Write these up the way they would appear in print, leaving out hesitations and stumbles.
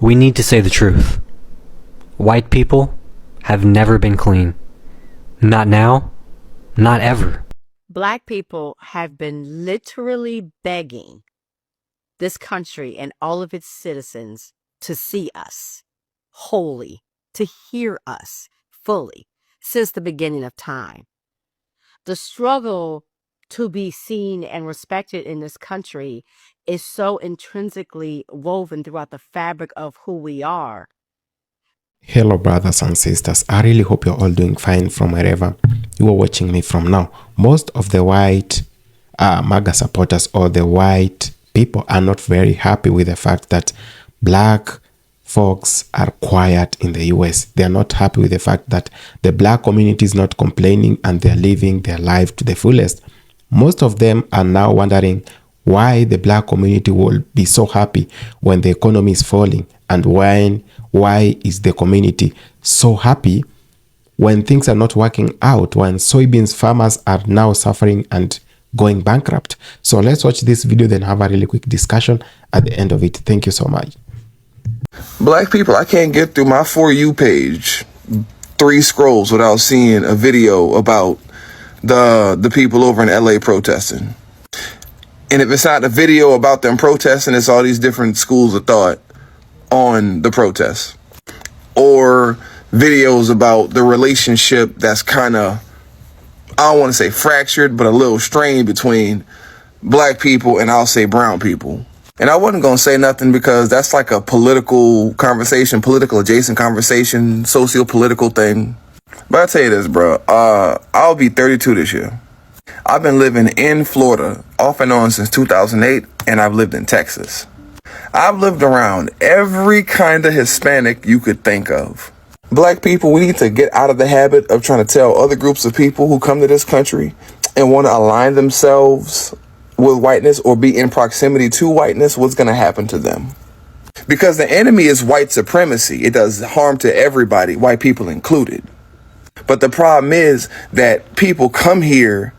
We need to say the truth. White people have never been clean. Not now, not ever. Black people have been literally begging this country and all of its citizens to see us wholly, to hear us fully since the beginning of time. The struggle to be seen and respected in this country is so intrinsically woven throughout the fabric of who we are. Hello brothers and sisters, I really hope you're all doing fine from wherever you are watching me from now. Most of the white MAGA supporters or the white people are not very happy with the fact that black folks are quiet in the US. They are not happy with the fact that the black community is not complaining and they're living their life to the fullest. Most of them are now wondering why the black community will be so happy when the economy is falling, and why is the community so happy when things are not working out, when soybeans farmers are now suffering and going bankrupt. So let's watch this video, then have a really quick discussion at the end of it. Thank you so much. Black people, I can't get through my For You page 3 scrolls without seeing a video about the people over in LA protesting. And if it's not a video about them protesting, it's all these different schools of thought on the protests, or videos about the relationship that's kind of, I don't want to say fractured, but a little strained between black people and I'll say brown people. And I wasn't going to say nothing because that's like a political conversation, political adjacent conversation, socio-political thing. But I'll tell you this, bro, I'll be 32 this year. I've been living in Florida off and on since 2008, and I've lived in Texas. I've lived around every kind of Hispanic you could think of. Black people, we need to get out of the habit of trying to tell other groups of people who come to this country and want to align themselves with whiteness or be in proximity to whiteness what's going to happen to them. Because the enemy is white supremacy. It does harm to everybody, white people included. But the problem is that people come here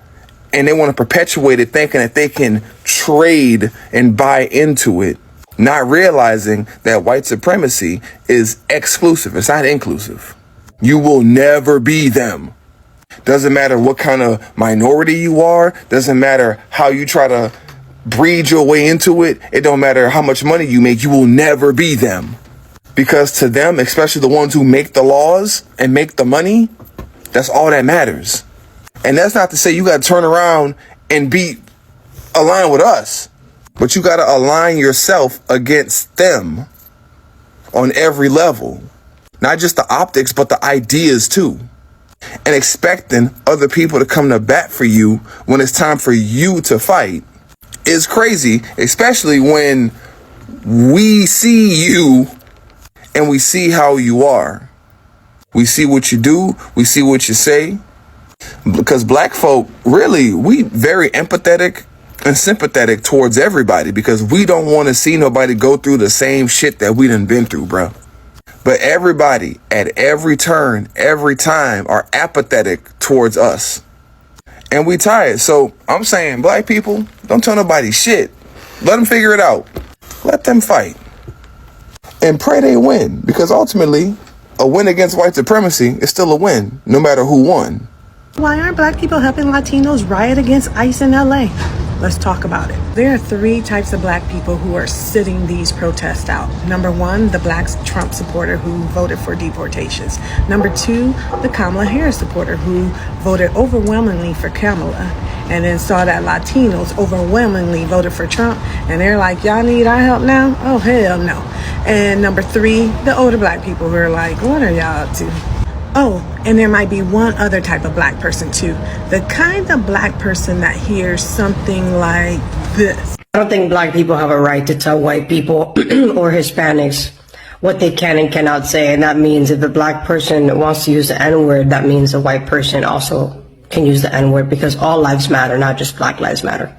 and they want to perpetuate it thinking that they can trade and buy into it, not realizing that white supremacy is exclusive. It's not inclusive. You will never be them. Doesn't matter what kind of minority you are. Doesn't matter how you try to breed your way into it. It don't matter how much money you make. You will never be them. Because to them, especially the ones who make the laws and make the money, that's all that matters. And that's not to say you got to turn around and be aligned with us. But you got to align yourself against them on every level. Not just the optics, but the ideas too. And expecting other people to come to bat for you when it's time for you to fight is crazy, especially when we see you and we see how you are. We see what you do. We see what you say. Because black folk, really, we very empathetic and sympathetic towards everybody because we don't want to see nobody go through the same shit that we done been through, bro. But everybody at every turn, every time are apathetic towards us. And we tired. So I'm saying, black people, don't tell nobody shit. Let them figure it out. Let them fight. And pray they win. Because ultimately, a win against white supremacy is still a win, no matter who won. Why aren't black people helping Latinos riot against ICE in LA? Let's talk about it. There are 3 types of black people who are sitting these protests out. Number 1, the black Trump supporter who voted for deportations. Number 2, the Kamala Harris supporter who voted overwhelmingly for Kamala and then saw that Latinos overwhelmingly voted for Trump and they're like, y'all need our help now? Oh, hell no. And number 3, the older black people who are like, what are y'all up to? Oh, and there might be one other type of black person too. The kind of black person that hears something like this. I don't think black people have a right to tell white people or Hispanics what they can and cannot say. And that means if a black person wants to use the N-word, that means a white person also can use the N-word because all lives matter, not just Black Lives Matter.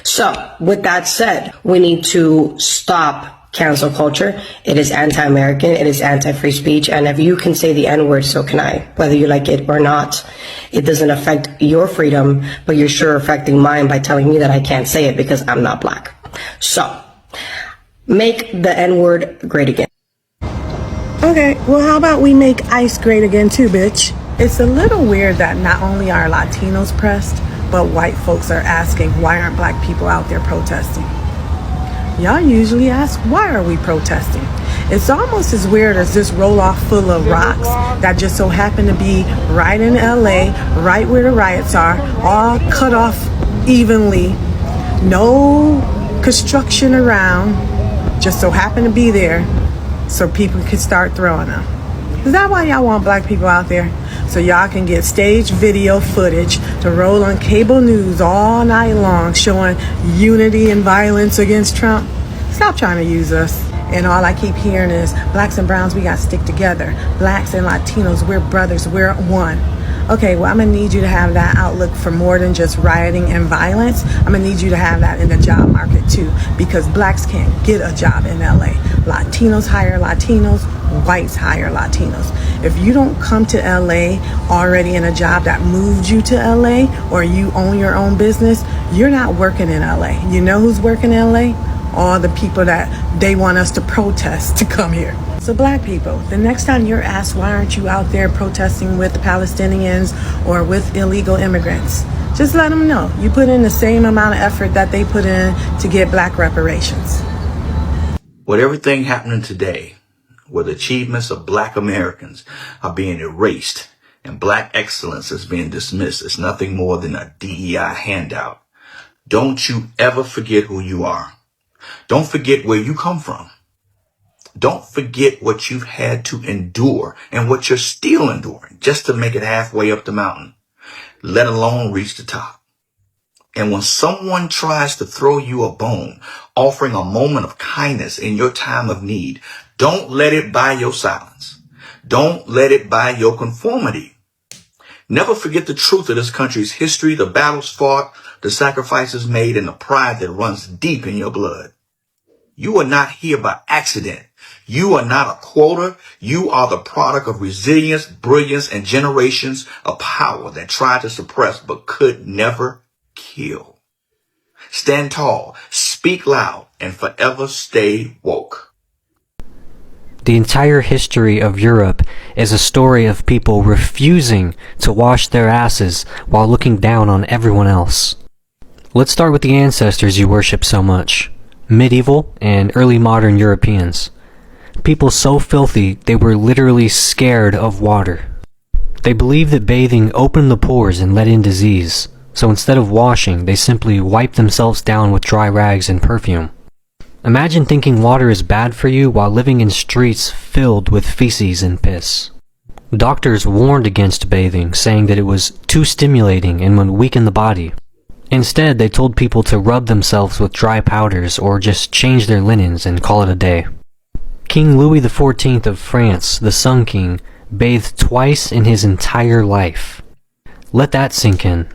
So with that said, we need to stop cancel culture. It is anti-American, it is anti-free speech, and if you can say the N-word, so can I, whether you like it or not. It doesn't affect your freedom, but you're sure affecting mine by telling me that I can't say it because I'm not black. So, make the N-word great again. Okay, well, how about we make ICE great again too, bitch? It's a little weird that not only are Latinos pressed, but white folks are asking why aren't black people out there protesting? Y'all usually ask, why are we protesting? It's almost as weird as this roll-off full of rocks that just so happen to be right in LA, right where the riots are, all cut off evenly, no construction around, just so happen to be there so people could start throwing them. Is that why y'all want black people out there? So y'all can get staged video footage to roll on cable news all night long showing unity and violence against Trump? Stop trying to use us. And all I keep hearing is blacks and browns, we gotta stick together. Blacks and Latinos, we're brothers, we're one. Okay, well, I'm gonna need you to have that outlook for more than just rioting and violence. I'm gonna need you to have that in the job market too, because blacks can't get a job in LA. Latinos hire Latinos, whites hire Latinos. If you don't come to LA already in a job that moved you to LA, or you own your own business, you're not working in LA. You know who's working in LA? All the people that they want us to protest to come here. So black people, the next time you're asked why aren't you out there protesting with Palestinians or with illegal immigrants, just let them know you put in the same amount of effort that they put in to get black reparations. With everything happening today, where the achievements of black Americans are being erased and black excellence is being dismissed as nothing more than a DEI handout, don't you ever forget who you are. Don't forget where you come from. Don't forget what you've had to endure and what you're still enduring just to make it halfway up the mountain, let alone reach the top. And when someone tries to throw you a bone, offering a moment of kindness in your time of need, don't let it buy your silence. Don't let it buy your conformity. Never forget the truth of this country's history, the battles fought, the sacrifices made, and the pride that runs deep in your blood. You are not here by accident. You are not a quota. You are the product of resilience, brilliance, and generations of power that tried to suppress but could never kill. Stand tall, speak loud, and forever stay woke. The entire history of Europe is a story of people refusing to wash their asses while looking down on everyone else. Let's start with the ancestors you worship so much. Medieval and early modern Europeans. People so filthy they were literally scared of water. They believed that bathing opened the pores and let in disease, so instead of washing, they simply wiped themselves down with dry rags and perfume. Imagine thinking water is bad for you while living in streets filled with feces and piss. Doctors warned against bathing, saying that it was too stimulating and would weaken the body. Instead, they told people to rub themselves with dry powders or just change their linens and call it a day. King Louis XIV of France, the Sun King, bathed twice in his entire life. Let that sink in.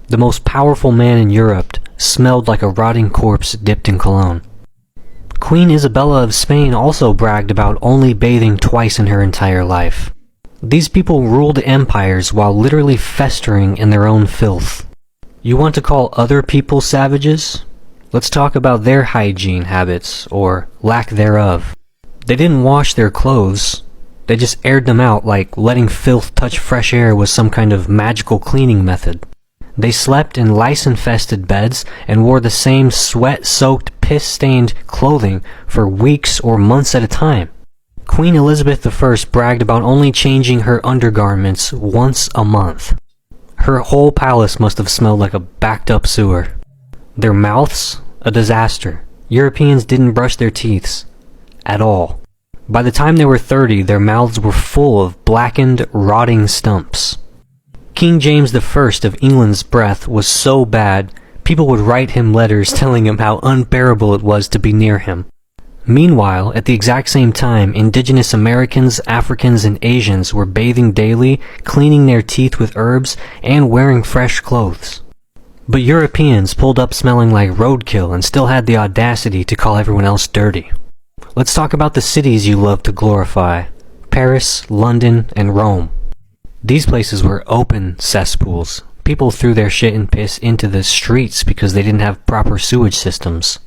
The most powerful man in Europe smelled like a rotting corpse dipped in cologne. Queen Isabella of Spain also bragged about only bathing twice in her entire life. These people ruled empires while literally festering in their own filth. You want to call other people savages? Let's talk about their hygiene habits, or lack thereof. They didn't wash their clothes. They just aired them out like letting filth touch fresh air was some kind of magical cleaning method. They slept in lice-infested beds and wore the same sweat-soaked, piss-stained clothing for weeks or months at a time. Queen Elizabeth I bragged about only changing her undergarments once a month. Her whole palace must have smelled like a backed-up sewer. Their mouths? A disaster. Europeans didn't brush their teeth. At all. By the time they were 30, their mouths were full of blackened, rotting stumps. King James I of England's breath was so bad, people would write him letters telling him how unbearable it was to be near him. Meanwhile, at the exact same time, indigenous Americans, Africans, and Asians were bathing daily, cleaning their teeth with herbs, and wearing fresh clothes. But Europeans pulled up smelling like roadkill and still had the audacity to call everyone else dirty. Let's talk about the cities you love to glorify. Paris, London, and Rome. These places were open cesspools. People threw their shit and piss into the streets because they didn't have proper sewage systems.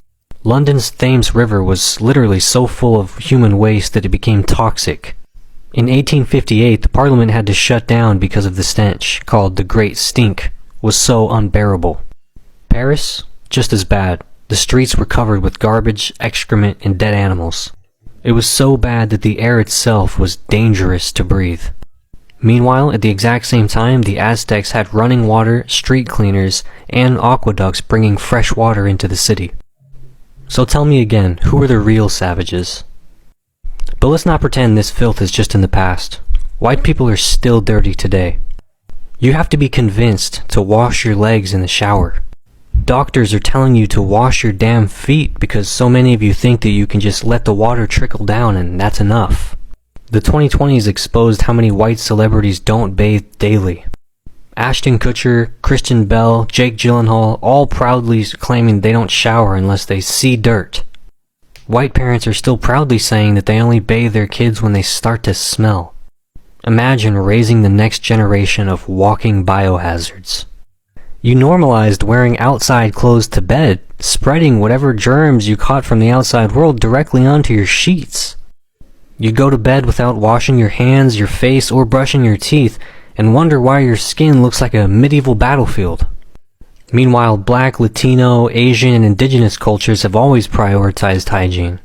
London's Thames River was literally so full of human waste that it became toxic. In 1858, the Parliament had to shut down because of the stench, called the Great Stink, was so unbearable. Paris? Just as bad. The streets were covered with garbage, excrement, and dead animals. It was so bad that the air itself was dangerous to breathe. Meanwhile, at the exact same time, the Aztecs had running water, street cleaners, and aqueducts bringing fresh water into the city. So tell me again, who are the real savages? But let's not pretend this filth is just in the past. White people are still dirty today. You have to be convinced to wash your legs in the shower. Doctors are telling you to wash your damn feet because so many of you think that you can just let the water trickle down and that's enough. The 2020s exposed how many white celebrities don't bathe daily. Ashton Kutcher, Kristen Bell, Jake Gyllenhaal, all proudly claiming they don't shower unless they see dirt. White parents are still proudly saying that they only bathe their kids when they start to smell. Imagine raising the next generation of walking biohazards. You normalized wearing outside clothes to bed, spreading whatever germs you caught from the outside world directly onto your sheets. You go to bed without washing your hands, your face, or brushing your teeth, and wonder why your skin looks like a medieval battlefield. Meanwhile, Black, Latino, Asian, and indigenous cultures have always prioritized hygiene.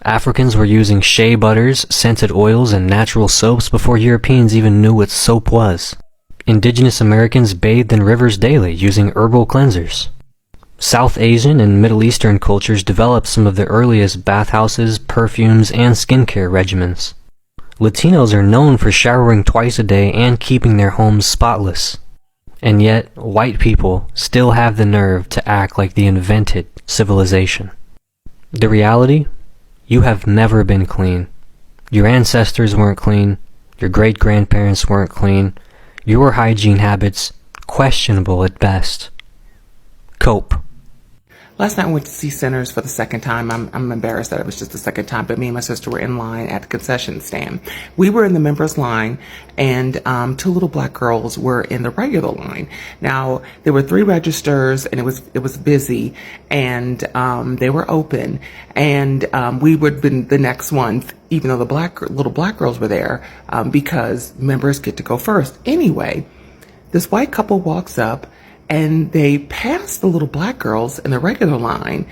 Africans were using shea butters, scented oils, and natural soaps before Europeans even knew what soap was. Indigenous Americans bathed in rivers daily using herbal cleansers. South Asian and Middle Eastern cultures developed some of the earliest bathhouses, perfumes, and skincare regimens. Latinos are known for showering twice a day and keeping their homes spotless. And yet, white people still have the nerve to act like they invented civilization. The reality? You have never been clean. Your ancestors weren't clean. Your great-grandparents weren't clean. Your hygiene habits, questionable at best. Cope. Last night I went to see Sinners for the second time. I'm embarrassed that it was just the second time, but me and my sister were in line at the concession stand. We were in the members line, and two little black girls were in the regular line. Now, there were 3 registers, and it was busy, and they were open, and we would have been the next ones, even though the little black girls were there, because members get to go first. Anyway, this white couple walks up, and they passed the little black girls in the regular line.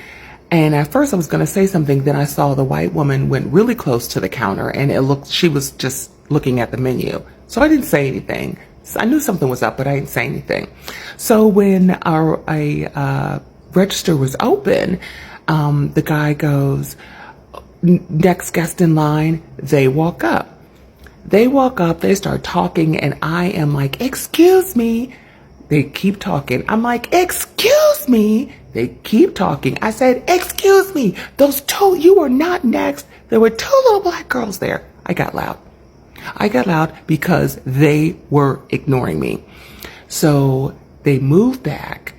And at first I was going to say something. Then I saw the white woman went really close to the counter, and she was just looking at the menu. So I didn't say anything. So I knew something was up, but I didn't say anything. So when a register was open, the guy goes, "Next guest in line." They walk up. They start talking, and I am like, "Excuse me." They keep talking. I'm like, "Excuse me." They keep talking. I said, "Excuse me. Those 2, you were not next." There were 2 little black girls there. I got loud. Because they were ignoring me. So they moved back.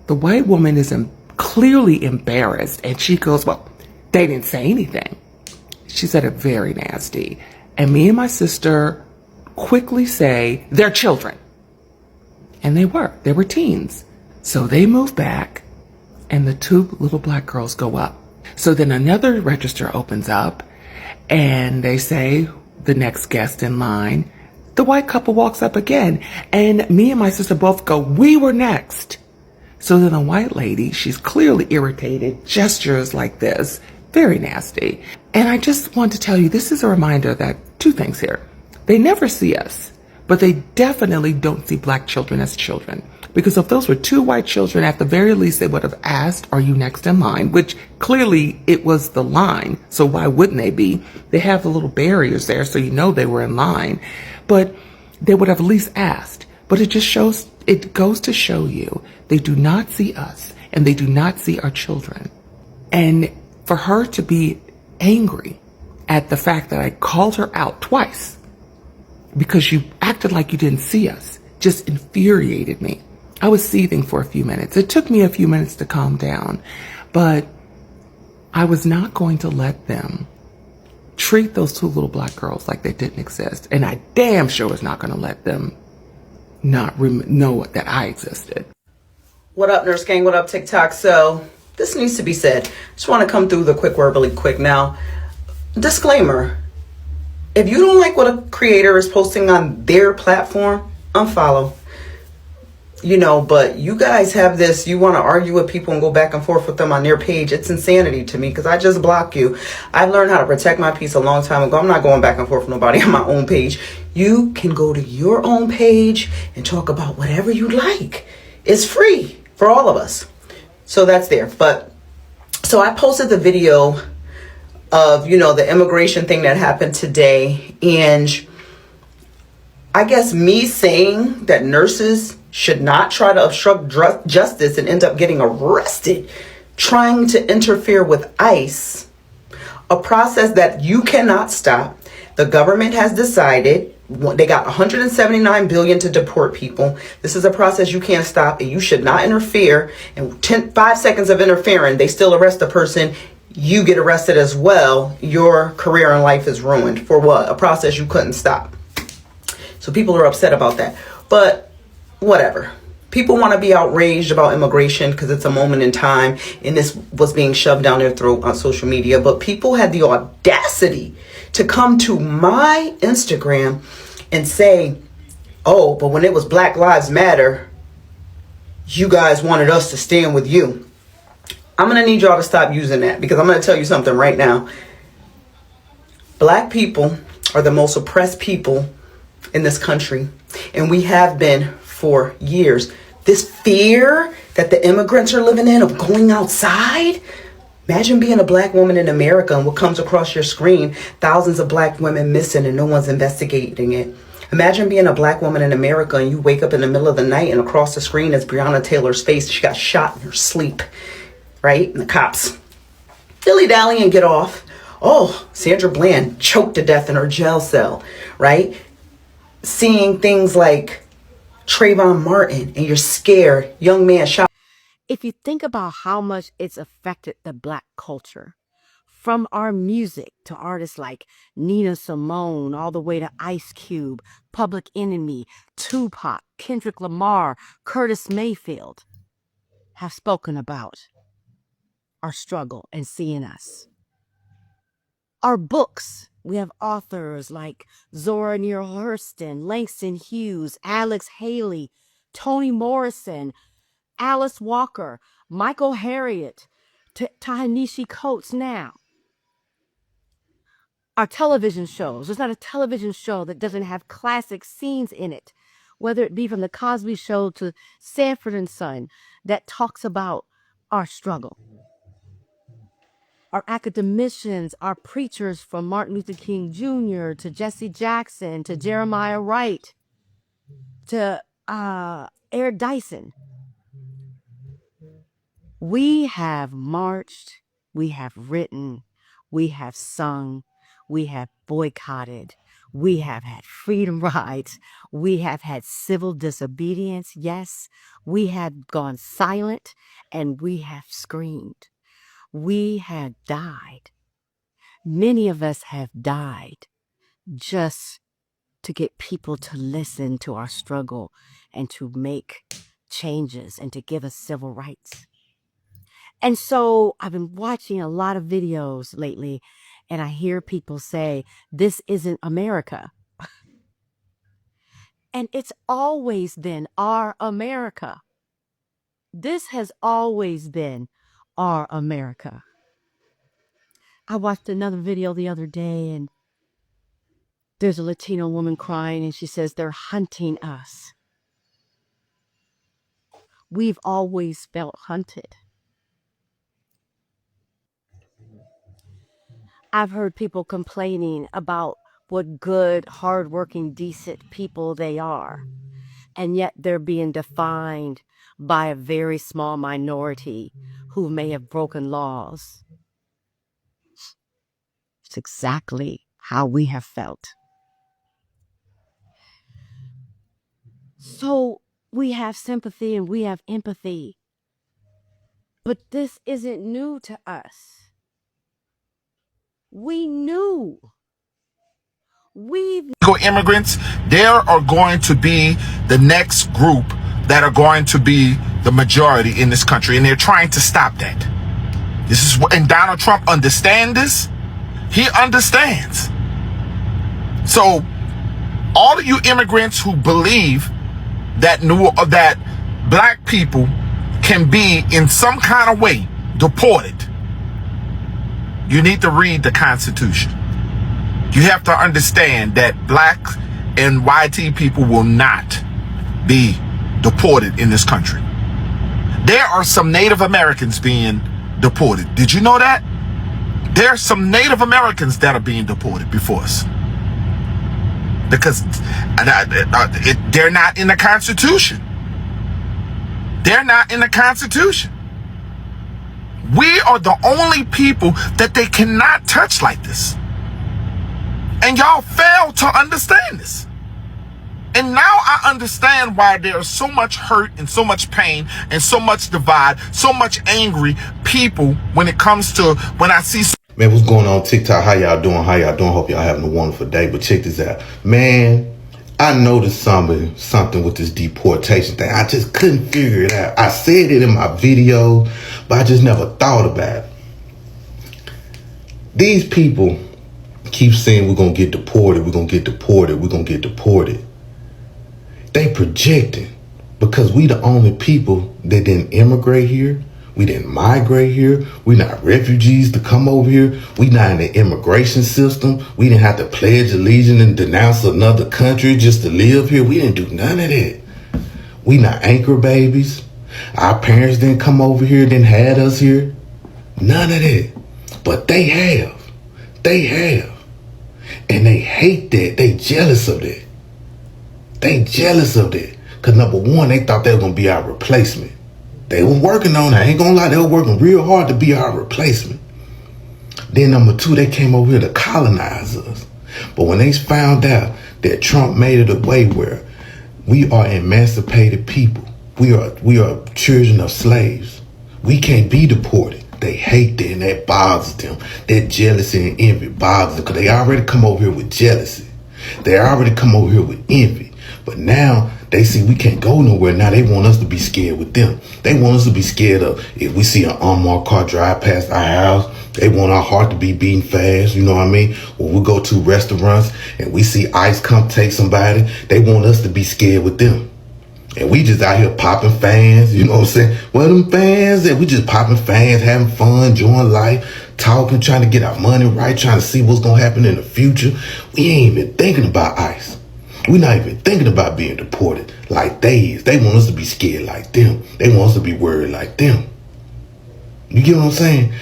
The white woman is clearly embarrassed. And she goes, "Well, they didn't say anything." She said it very nasty. And me and my sister quickly say, "They're children." And they were teens. So they move back, and the 2 little black girls go up. So then another register opens up, and they say, "The next guest in line." The white couple walks up again, and me and my sister both go, "We were next." So then the white lady, she's clearly irritated, gestures like this, very nasty. And I just want to tell you, this is a reminder that 2 things here. They never see us. But they definitely don't see black children as children. Because if those were 2 white children, at the very least, they would have asked, "Are you next in line?" Which clearly it was the line. So why wouldn't they be? They have the little barriers there, so you know they were in line. But they would have at least asked. But it goes to show you, they do not see us, and they do not see our children. And for her to be angry at the fact that I called her out twice, because you acted like you didn't see us, just infuriated me. I was seething for a few minutes. It took me a few minutes to calm down, but I was not going to let them treat those 2 little black girls like they didn't exist. And I damn sure was not going to let them not know that I existed. What up, Nurse Gang? What up, TikTok? So this needs to be said. Just want to come through the quick word really quick. Now, disclaimer. if you don't like what a creator is posting on their platform, unfollow. But you guys have this, you want to argue with people and go back and forth with them on their page. It's insanity to me because I just block you. I learned how to protect my peace a long time ago. I'm not going back and forth with nobody on my own page. You can go to your own page and talk about whatever you like. It's free for all of us. So that's there. So I posted the video of, the immigration thing that happened today. And I guess me saying that nurses should not try to obstruct justice and end up getting arrested trying to interfere with ICE, a process that you cannot stop. The government has decided they got 179 billion to deport people. This is a process you can't stop, and you should not interfere. And 5 seconds of interfering, they still arrest the person. You get arrested as well. Your career in life is ruined for what? A process you couldn't stop. So people are upset about that. But whatever. People want to be outraged about immigration because it's a moment in time and this was being shoved down their throat on social media. But people had the audacity to come to my Instagram and say, oh, but when it was Black Lives Matter, you guys wanted us to stand with you. I'm going to need y'all to stop using that because I'm going to tell you something right now. Black people are the most oppressed people in this country, and we have been for years. This fear that the immigrants are living in of going outside. Imagine being a black woman in America and what comes across your screen, thousands of black women missing and no one's investigating it. Imagine being a black woman in America and you wake up in the middle of the night and across the screen is Breonna Taylor's face. She got shot in her sleep, right? And the cops dilly-dally and get off. Oh, Sandra Bland choked to death in her jail cell, right? Seeing things like Trayvon Martin and you're scared, young man shot. If you think about how much it's affected the Black culture, from our music to artists like Nina Simone, all the way to Ice Cube, Public Enemy, Tupac, Kendrick Lamar, Curtis Mayfield, have spoken about our struggle and seeing us. Our books, we have authors like Zora Neale Hurston, Langston Hughes, Alex Haley, Toni Morrison, Alice Walker, Michael Harriot, Ta-Nehisi Coates now. Our television shows, there's not a television show that doesn't have classic scenes in it, whether it be from The Cosby Show to Sanford and Son, that talks about our struggle. Our academicians, our preachers, from Martin Luther King Jr. to Jesse Jackson to Jeremiah Wright to Eric Dyson. We have marched, we have written, we have sung, we have boycotted, we have had freedom rides, we have had civil disobedience, yes, we have gone silent, and we have screamed. We have died. Many of us have died just to get people to listen to our struggle and to make changes and to give us civil rights. And so I've been watching a lot of videos lately, and I hear people say, this isn't America. And it's always been our America. This has always been our America. I watched another video the other day, and there's a Latino woman crying, and she says, they're hunting us. We've always felt hunted. I've heard people complaining about what good, hardworking, decent people they are, and yet they're being defined by a very small minority who may have broken laws. It's exactly how we have felt. So we have sympathy and we have empathy, but this isn't new to us. We knew. Immigrants, there are going to be the next group that are going to be the majority in this country, and they're trying to stop that. This is what, and Donald Trump understands this. He understands. So all of you immigrants who believe that that black people can be in some kind of way deported, you need to read the Constitution. You have to understand that black and YT people will not be deported in this country. There are some Native Americans being deported. Did you know that? There are some Native Americans that are being deported before us. Because they're not in the Constitution. They're not in the Constitution. We are the only people that they cannot touch like this. And y'all fail to understand this. And now I understand why there's so much hurt and so much pain and so much divide, so much angry people when it comes to when I see. Man, what's going on TikTok? How y'all doing? Hope y'all having a wonderful day. But check this out. Man, I noticed something with this deportation thing. I just couldn't figure it out. I said it in my video, but I just never thought about it. These people keep saying we're going to get deported, we're going to get deported, we're going to get deported. They projecting because we the only people that didn't immigrate here. We didn't migrate here. We not refugees to come over here. We not in the immigration system. We didn't have to pledge allegiance and denounce another country just to live here. We didn't do none of that. We not anchor babies. Our parents didn't come over here, didn't had us here. None of that. But they have. They have. And they hate that. They jealous of that. They jealous of that. Because number one, they thought they were going to be our replacement. They were working on it. I ain't gonna lie, they were working real hard to be our replacement. Then number two, they came over here to colonize us. But when they found out that Trump made it a way where we are emancipated people, we are children of slaves, we can't be deported. They hate that and that bothers them. That jealousy and envy bothers them because they already come over here with jealousy. They already come over here with envy. But now they see we can't go nowhere. Now they want us to be scared with them. They want us to be scared of if we see an unmarked car drive past our house. They want our heart to be beating fast. You know what I mean? When we go to restaurants and we see ICE come take somebody, they want us to be scared with them. And we just out here popping fans. You know what I'm saying? Well, them fans, and we just popping fans, having fun, enjoying life, talking, trying to get our money right, trying to see what's going to happen in the future. We ain't even thinking about ICE. We're not even thinking about being deported like they is. They want us to be scared like them. They want us to be worried like them. You get what I'm saying?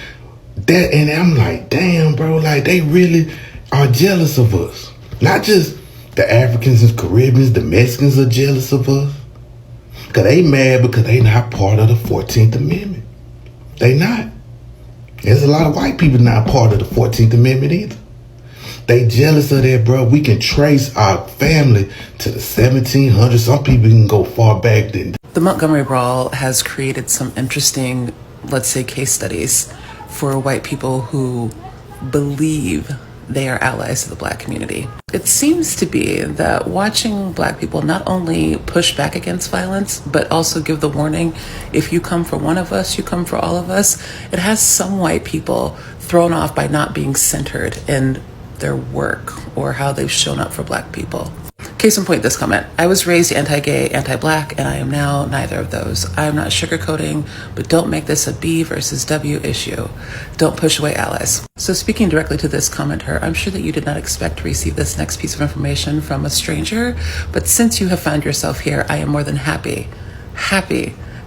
That, and I'm like, damn, bro, like they really are jealous of us. Not just the Africans and Caribbeans, the Mexicans are jealous of us. Because they mad because they not part of the 14th Amendment. They not. There's a lot of white people not part of the 14th Amendment either. They jealous of that, bro. We can trace our family to the 1700s. Some people can go far back then. The Montgomery Brawl has created some interesting, let's say, case studies for white people who believe they are allies to the black community. It seems to be that watching black people not only push back against violence, but also give the warning, if you come for one of us, you come for all of us. It has some white people thrown off by not being centered in their work or how they've shown up for black people. Case in point, this comment. I was raised anti-gay, anti-black, and I am now neither of those. I am not sugarcoating, but don't make this a B versus W issue. Don't push away allies. So speaking directly to this commenter, I'm sure that you did not expect to receive this next piece of information from a stranger, but since you have found yourself here, I am more than happy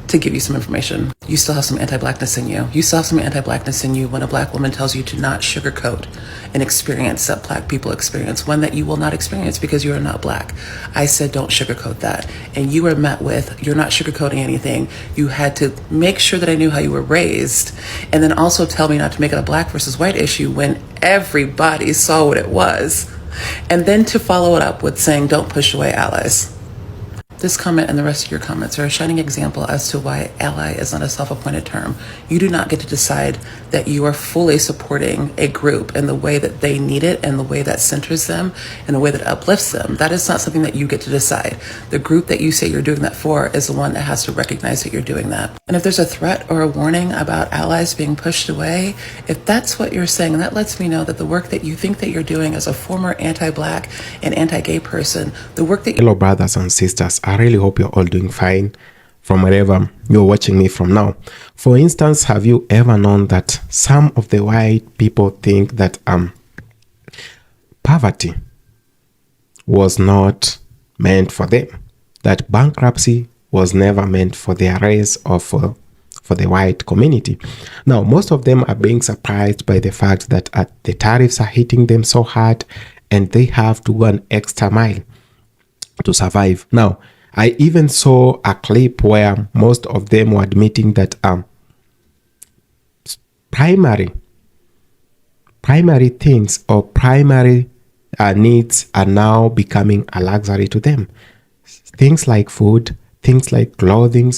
to give you some information. You still have some anti-blackness in you. You still have some anti-blackness in you when a black woman tells you to not sugarcoat an experience that black people experience, one that you will not experience because you are not black. I said don't sugarcoat that. And you were met with, you're not sugarcoating anything. You had to make sure that I knew how you were raised and then also tell me not to make it a black versus white issue when everybody saw what it was. And then to follow it up with saying don't push away allies. This comment and the rest of your comments are a shining example as to why ally is not a self-appointed term. You do not get to decide that you are fully supporting a group in the way that they need it and the way that centers them and the way that uplifts them. That is not something that you get to decide. The group that you say you're doing that for is the one that has to recognize that you're doing that. And if there's a threat or a warning about allies being pushed away, if that's what you're saying, that lets me know that the work that you think that you're doing as a former anti-Black and anti-gay person, the work that Hello, brothers and sisters. I really hope you're all doing fine from wherever you're watching me from now. For instance, have you ever known that some of the white people think that poverty was not meant for them, that bankruptcy was never meant for their race or for the white community? Now, most of them are being surprised by the fact that the tariffs are hitting them so hard and they have to go an extra mile to survive. Now, I even saw a clip where most of them were admitting that primary things or primary needs are now becoming a luxury to them. Things like food, things like clothing,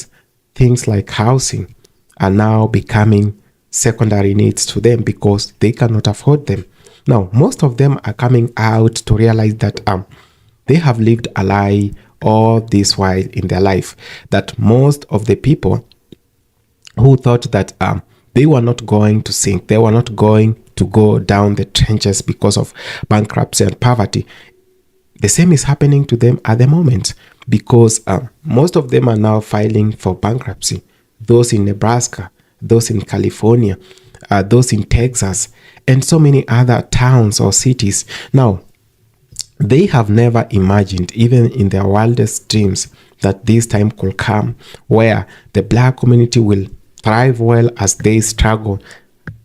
things like housing are now becoming secondary needs to them because they cannot afford them. Now, most of them are coming out to realize that they have lived a lie all this while in their life, that most of the people who thought that they were not going to sink, they were not going to go down the trenches because of bankruptcy and poverty, the same is happening to them at the moment, because most of them are now filing for bankruptcy. Those in Nebraska, those in California, those in Texas, and so many other towns or cities. Now, they have never imagined, even in their wildest dreams, that this time could come where the Black community will thrive well as they struggle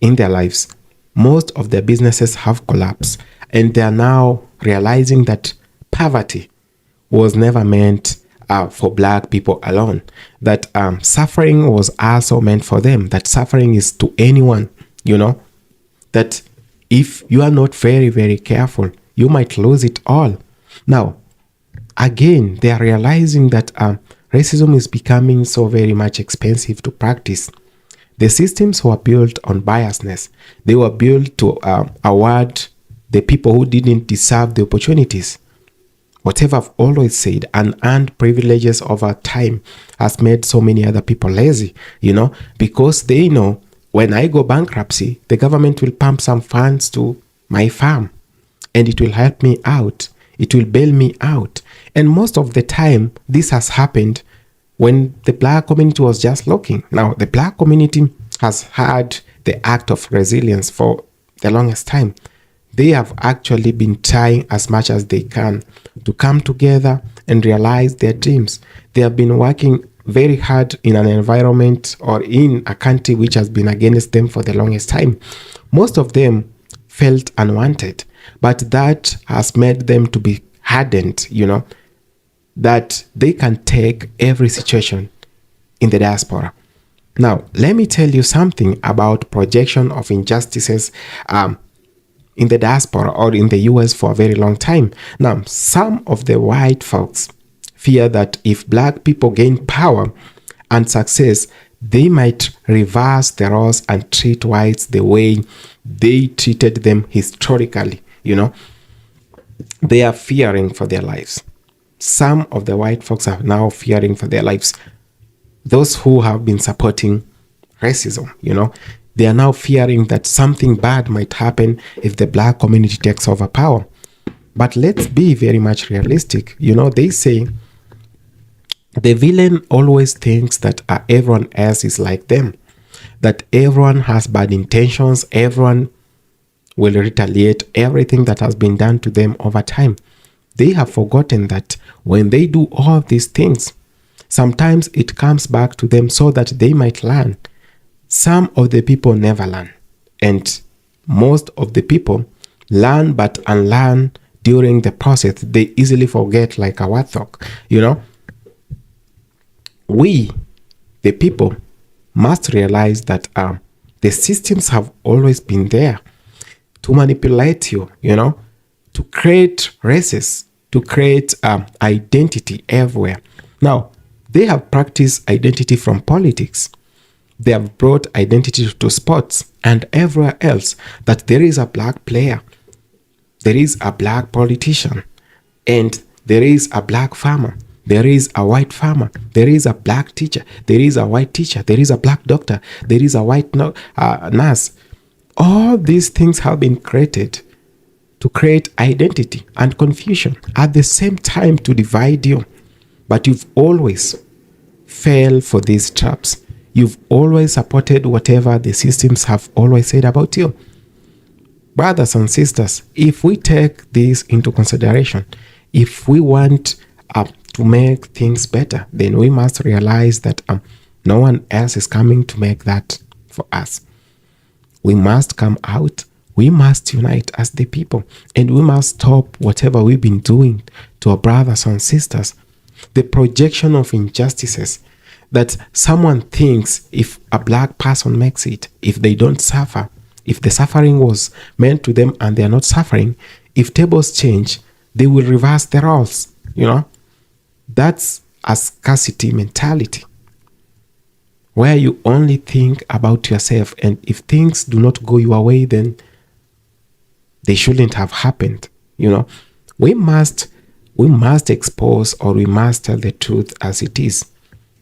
in their lives. Most of their businesses have collapsed, and they are now realizing that poverty was never meant for Black people alone, that suffering was also meant for them, that suffering is to anyone, that if you are not very, very careful, you might lose it all. Now, again, they are realizing that racism is becoming so very much expensive to practice. The systems were built on biasness. They were built to award the people who didn't deserve the opportunities. Whatever I've always said, unearned privileges over time has made so many other people lazy, because they know when I go bankruptcy, the government will pump some funds to my farm and it will help me out. It will bail me out. And most of the time, this has happened when the Black community was just looking. Now, the Black community has had the act of resilience for the longest time. They have actually been trying as much as they can to come together and realize their dreams. They have been working very hard in an environment or in a country which has been against them for the longest time. Most of them felt unwanted, but that has made them to be hardened, that they can take every situation in the diaspora. Now, let me tell you something about projection of injustices in the diaspora or in the US for a very long time. Now, some of the white folks fear that if Black people gain power and success, they might reverse the roles and treat whites the way they treated them historically. They are fearing for their lives. Some of the white folks are now fearing for their lives. Those who have been supporting racism, they are now fearing that something bad might happen if the Black community takes over power. But let's be very much realistic. They say the villain always thinks that everyone else is like them, that everyone has bad intentions, everyone will retaliate everything that has been done to them over time. They have forgotten that when they do all these things, sometimes it comes back to them so that they might learn. Some of the people never learn, and most of the people learn but unlearn during the process. They easily forget, like a warthog. We, the people, must realize that the systems have always been there to manipulate you, to create races, to create identity everywhere. Now, they have practiced identity from politics. They have brought identity to sports and everywhere else, that there is a black player, there is a black politician, and there is a black farmer, there is a white farmer, there is a black teacher, there is a white teacher, there is a black doctor, there is a white nurse. All these things have been created to create identity and confusion, at the same time to divide you. But you've always fell for these traps. You've always supported whatever the systems have always said about you. Brothers and sisters, if we take this into consideration, if we want to make things better, then we must realize that no one else is coming to make that for us. We must come out. We must unite as the people, and we must stop whatever we've been doing to our brothers and sisters. The projection of injustices, that someone thinks if a black person makes it, if they don't suffer, if the suffering was meant to them and they are not suffering, if tables change, they will reverse the roles. That's a scarcity mentality, where you only think about yourself, and if things do not go your way, then they shouldn't have happened. We must expose, or we must tell the truth as it is.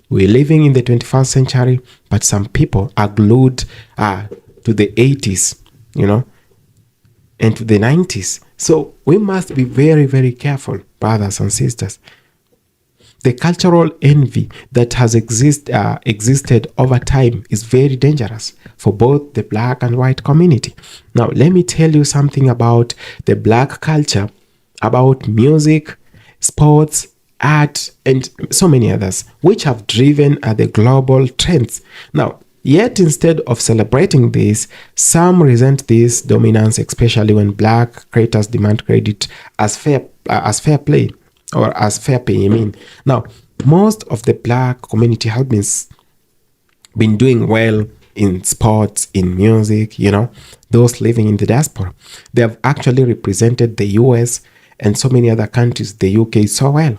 We're living in the 21st century, but some people are glued to the 80s, and to the 90s. So we must be very, very careful, brothers and sisters. The cultural envy that has existed over time is very dangerous for both the black and white community. Now, let me tell you something about the black culture, about music, sports, art, and so many others, which have driven the global trends. Now, yet instead of celebrating this, some resent this dominance, especially when black creators demand credit as fair play, or as fair pay. Now, most of the black community have been doing well in sports, in music. Those living in the diaspora, they have actually represented the US and so many other countries, the UK, so well.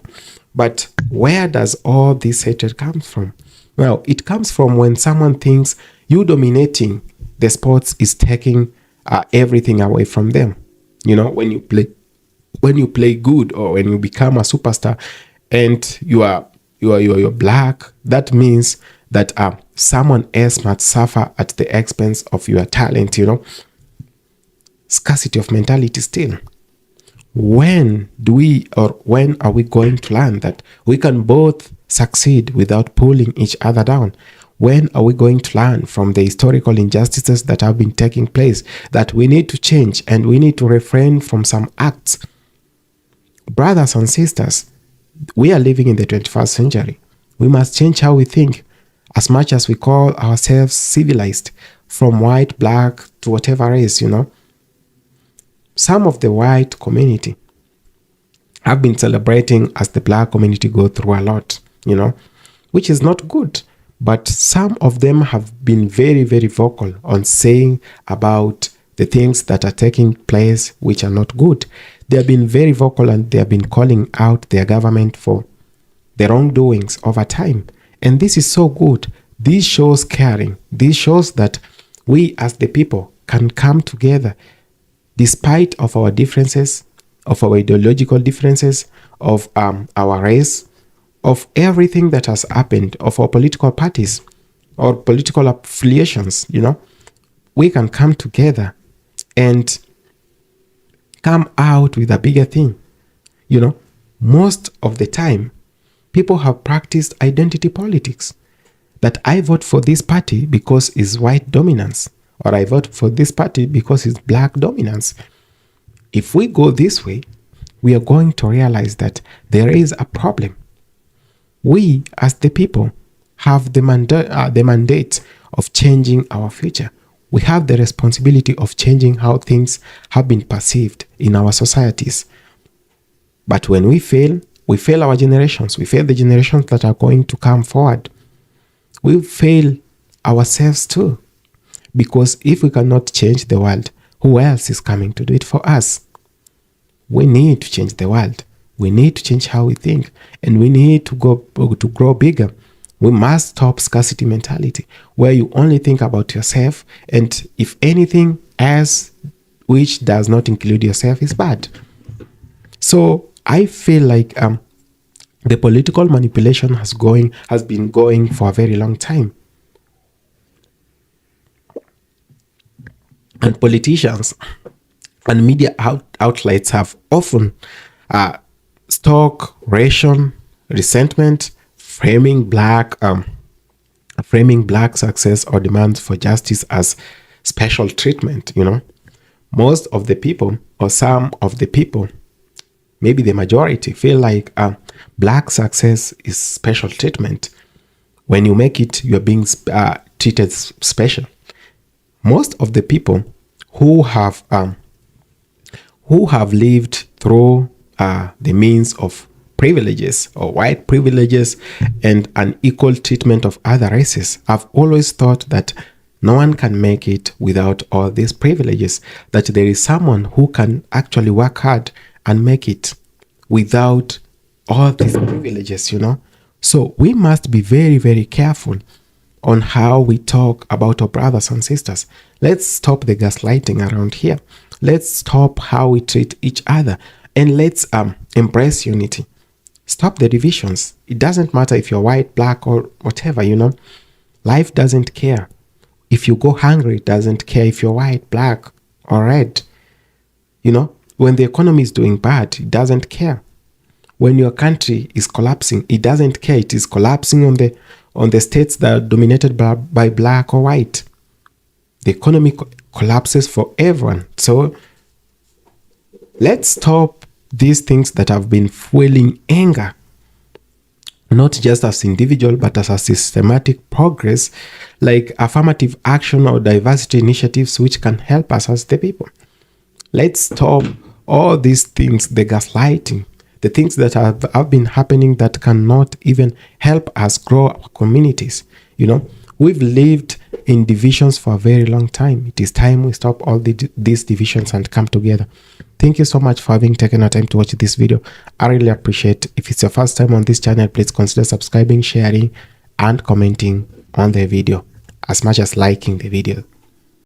But where does all this hatred come from? Well, it comes from when someone thinks you dominating the sports is taking everything away from them. When you play good, or when you become a superstar and you are black, that means that someone else must suffer at the expense of your talent. Scarcity of mentality still. When are we going to learn that we can both succeed without pulling each other down? When are we going to learn from the historical injustices that have been taking place, that we need to change and we need to refrain from some acts? Brothers and sisters, we are living in the 21st century. We must change how we think. As much as we call ourselves civilized, from white, black, to whatever race, some of the white community have been celebrating as the black community go through a lot, which is not good. But some of them have been very, very vocal on saying about the things that are taking place which are not good. They have been very vocal, and they have been calling out their government for the wrongdoings over time. And this is so good. This shows caring. This shows that we as the people can come together despite of our differences, of our ideological differences, of our race, of everything that has happened, of our political parties or political affiliations. We can come together and come out with a bigger thing. Most of the time, people have practiced identity politics, that I vote for this party because it's white dominance, or I vote for this party because it's black dominance. If we go this way, we are going to realize that there is a problem. We, as the people, have the mandate of changing our future. We have the responsibility of changing how things have been perceived in our societies. But when we fail our generations. We fail the generations that are going to come forward. We fail ourselves too. Because if we cannot change the world, who else is coming to do it for us? We need to change the world. We need to change how we think, and we need to grow bigger. We must stop scarcity mentality, where you only think about yourself, and if anything else which does not include yourself is bad. So I feel like the political manipulation has been going for a very long time, and politicians and media outlets have often stock ration resentment, framing black success or demands for justice as special treatment. Most of the people, or some of the people, maybe the majority, feel like black success is special treatment. When you make it, you're being treated special. Most of the people who have lived through the means of privileges or white privileges and an equal treatment of other races have always thought that no one can make it without all these privileges, that there is someone who can actually work hard and make it without all these privileges. So we must be very, very careful on how we talk about our brothers and sisters. Let's stop the gaslighting around here. Let's stop how we treat each other, and let's embrace unity. Stop the divisions. It doesn't matter if you're white, black, or whatever. Life doesn't care. If you go hungry, it doesn't care if you're white, black, or red. When the economy is doing bad, it doesn't care. When your country is collapsing, it doesn't care. It is collapsing on the states that are dominated by black or white. The economy collapses for everyone. So let's stop these things that have been fueling anger, not just as individual, but as a systematic progress, like affirmative action or diversity initiatives, which can help us as the people. Let's stop all these things, the gaslighting, the things that have been happening that cannot even help us grow our communities. We've lived in divisions for a very long time. It is time we stop all these divisions and come together. Thank you so much for having taken the time to watch this video. I really appreciate it. If it's your first time on this channel, please consider subscribing, sharing, and commenting on the video, as much as liking the video.